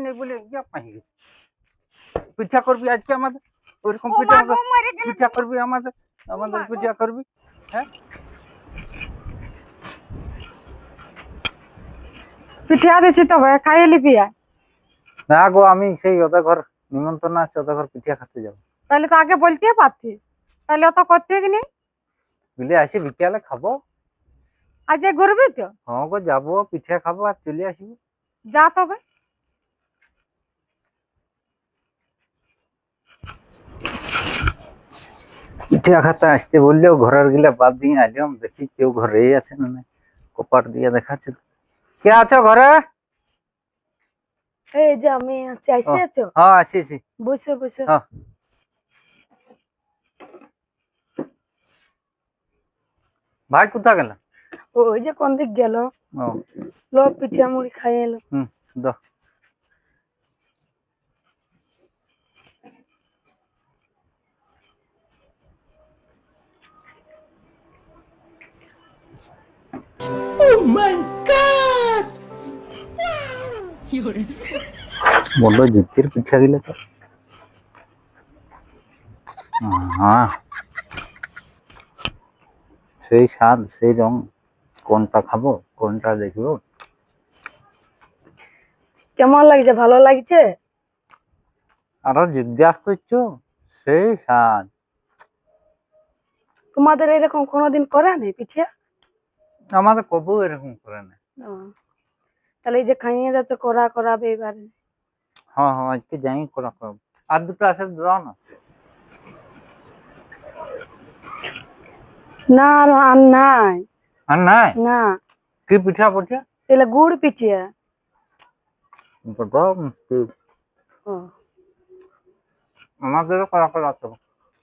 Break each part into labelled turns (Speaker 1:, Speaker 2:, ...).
Speaker 1: নেই বলে ইয়া পাই গেছে। পিঠা করবি আজকে আমাদের, ওইরকম পিঠা পিঠা করবি আমাদের, আমাদের পিঠা করবি। হ্যাঁ
Speaker 2: পিঠা দিছি তবে খাইয়ে লিবি।
Speaker 1: না গো, আমি সেই ওদের ঘর নিমন্ত্রণ আছে, ওদের ঘর পিঠা খেতে যাবো।
Speaker 2: তাহলে তো আগে বলতে পারতিস, তাহলে অত করতে কি নেই।
Speaker 1: বিলে আসি বিকেলে খাবো।
Speaker 2: আজ ঘুরবি তো?
Speaker 1: হ্যাঁ গো যাবো, পিঠা খাবো আর চলে আসবো।
Speaker 2: যা তবে।
Speaker 1: পিঠা খাতে আসতে বললেও ঘরের গিলা বাদ দিয়ে আইলাম, দেখি কেউ ঘরেই আছে না নাই। কপাট দিয়ে দেখাচ্ছে। কে আছো ঘরে?
Speaker 2: এই যে আমি আছি,
Speaker 1: ও,
Speaker 2: আইসে আছো?
Speaker 1: হ্যাঁ আসিছি।
Speaker 2: বসো বসো।
Speaker 1: হ্যাঁ ভাই কোথা গেল?
Speaker 2: ওই যে কোন দিক গেল।
Speaker 1: ও
Speaker 2: লো পিঠা মুড়ি খাই এলো।
Speaker 1: দাও। বড় জিতের পিঠা গিলা তো। হ্যাঁ সেই স্বাদ সেই রং, কোনটা খাবো কোনটা দেখবো।
Speaker 2: কেমন লাগছে? ভালো লাগছে?
Speaker 1: আরো জিজ্ঞাসা করছো, সেই স্বাদ।
Speaker 2: তোমাদের এরকম কোনোদিন করে নেই পিঠা?
Speaker 1: আমাদের কবু এরকম করে না।
Speaker 2: ও, তাহলে এই যে খাইয়ে যাচ্ছ করা করাবে এবারে।
Speaker 1: হ্যাঁ হ্যাঁ আজকে যাই করা করবো। আর দুটো আছে দাও না।
Speaker 2: না আর নাই।
Speaker 1: আর নাই?
Speaker 2: না।
Speaker 1: কি পিঠা পিঠা?
Speaker 2: তাহলে গুড় পিঠা।
Speaker 1: বড় মিষ্টি।
Speaker 2: ও,
Speaker 1: আমাদেরও করা করা আছে।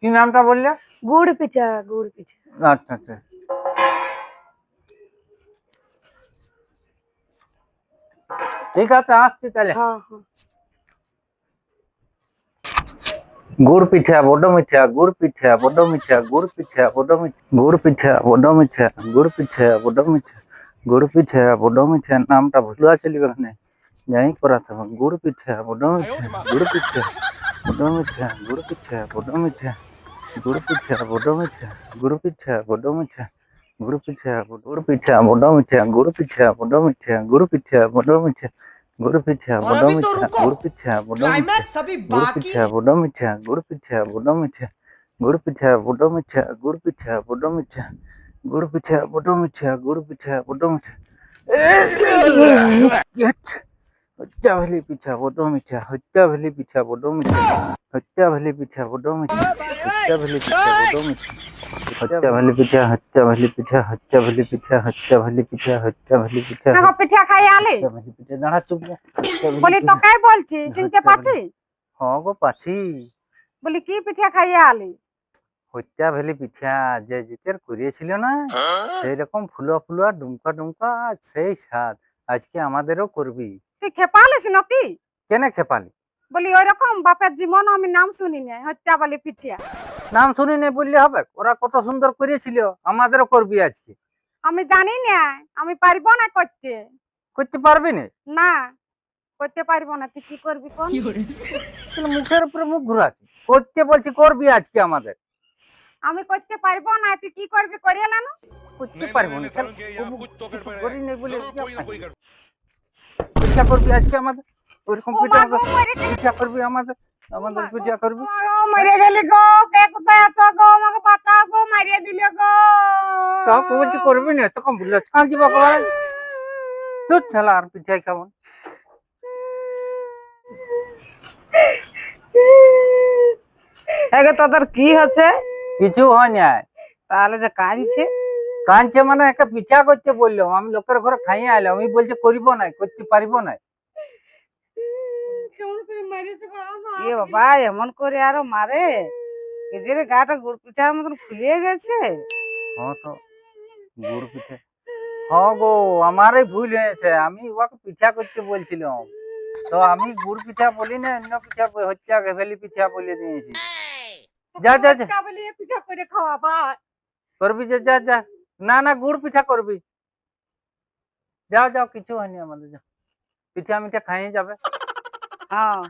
Speaker 1: কি নামটা বললে?
Speaker 2: গুড় পিঠা, গুড় পিঠা।
Speaker 1: আচ্ছা আচ্ছা ঠিক আছে, আসছি তাহলে।
Speaker 2: হ্যাঁ হ্যাঁ।
Speaker 1: গুড় পিঠা বড় মিঠা, গুড় পিঠা বড় মিঠা, গুড় পিঠা বড় মিঠা, গুড় পিঠা বড় মিঠা, গুড় পিঠা বড় মিঠা, গুড় পিঠা বড় মিঠা। নামটা ভুলা চলিবে না, যাই করাতে হবে। গুড় পিঠা বড় মিঠা, গুড় পিঠা বড় মিঠা, গুড় পিঠা বড় মিঠা, গুড় পিঠা বড় মিঠা, গুড় পিঠা বড় মিঠা, গুড় পিঠা গুড় পিঠা বড় মিঠা, গুড় পিঠা বড় মিঠা, গুড় পিঠা বড় মিঠা, গুড় পিঠা বড় মিঠা, গুড় পিঠা বড় মিঠা, গুড় পিঠা বড় মিঠা, গুড় পিঠা বড় মিঠা, গুড় পিঠা বড় মিঠা, গুড় পিঠা বড় মিঠা, গুড় পিঠা বড় মিঠা, গুড় পিঠা বড় মিঠা। হত্যা ভেলি পিঠা বড় মিঠা, হত্যা ভেলি পিঠা বড় মিঠা, হত্যা ভেলি পিঠা বড় মিঠা, হত্যা ভেলি পিঠা বড় মিঠা, হত্যা ভেলি পিঠা, হত্যা ভেলি পিঠা, হত্যা ভেলি পিঠা, হত্যা ভেলি পিঠা, হত্যা ভেলি পিঠা,
Speaker 2: দেখো পিঠা খাই আলে।
Speaker 1: হত্যা ভেলি পিঠা। দাঁড়া চুপ রে। হত্যা ভেলি
Speaker 2: বলি
Speaker 1: পিঠা,
Speaker 2: তোকাই বলছি, শুনতে
Speaker 1: হত্যা ভেলি।
Speaker 2: পাচ্ছি?
Speaker 1: হ্যাঁ গো পাছি।
Speaker 2: বলি কি পিঠা খাইয়ে আলি?
Speaker 1: হত্যা ভেলি পিঠা যে জিতের করিয়েছিল না, সেই রকম ফুলা ফুলা ডুমকা ডুমকা, সেই স্বাদ। আজকে আমাদেরও করবি।
Speaker 2: তুই খেপা আলিস নাকি?
Speaker 1: কেনে খেপালি?
Speaker 2: বলি ওই রকম বাপের জীবন আমি নাম শুনি নাই, হত্যা বলি পিঠা।
Speaker 1: নাম শুনি নে বললে হবে? ওরা কত সুন্দর করেছিল, আমাদেরও করবি আজকে।
Speaker 2: আমি জানি না, আমি পারবো না করতে।
Speaker 1: করতে পারবি না?
Speaker 2: না, করতে পারবো না। তুই কি করবি কোন?
Speaker 1: তাহলে মুখের উপরে মুখ ঘুরাচ্ছি। করতে বলছি করবি আজকে আমাদের।
Speaker 2: আমি করতে পারবো না, তুই কি করবি করিয়ে না?
Speaker 1: করতে পারবো না, কিছু করি নাই বলে পিঠা করবি আজকে আমাদের, ওইরকম
Speaker 2: ও
Speaker 1: পিঠা
Speaker 2: মা গো, মরে গেলি।
Speaker 1: পিঠা করবি আমাদের, আমাদের পিঠা করবি।
Speaker 2: ও মা গো, মরে গেলি গো। কে কোথায় আছো গো? আমাকে বাঁচাও গো, মারিয়ে দিলে গো।
Speaker 1: তাও বলছি করবি না, তখন বললো কাঁদছি বাবা। তোর ছেলে আর পিঠাই খাবো।
Speaker 2: এগে তোদের কি হচ্ছে?
Speaker 1: কিছু হয় না।
Speaker 2: তাহলে যে কাঁদছে।
Speaker 1: কাঁদছে মানে একটা পিঠা করতে বললো, আমি লোকের ঘরে খাইয়ে আইলাম, আমি বলছি করিব না, করতে পারিব না।
Speaker 2: এ বাবা, এমন করে আরো মারে? এই যে রে গাটা গুড় পিঠার মতন ফুলিয়ে গেছে।
Speaker 1: হ্যাঁ তো গুড় পিঠা। হ্যাঁ গো, আমারই ভুল হয়েছে, আমি ওকে পিঠা করতে বলছিলাম, তো আমি গুড় পিঠা বলি না, অন্য পিঠা হচ্ছে ভেলি পিঠা বলে দিয়েছি। যা যা যা
Speaker 2: পিঠা করে খাওয়াবা।
Speaker 1: করবি, যে যা যা। না না গুড় পিঠা করবি। যাও যাও, কিছু হয়নি আমাদের, যাও। পিঠা মিঠা খাইয়ে যাবে।
Speaker 2: হ্যাঁ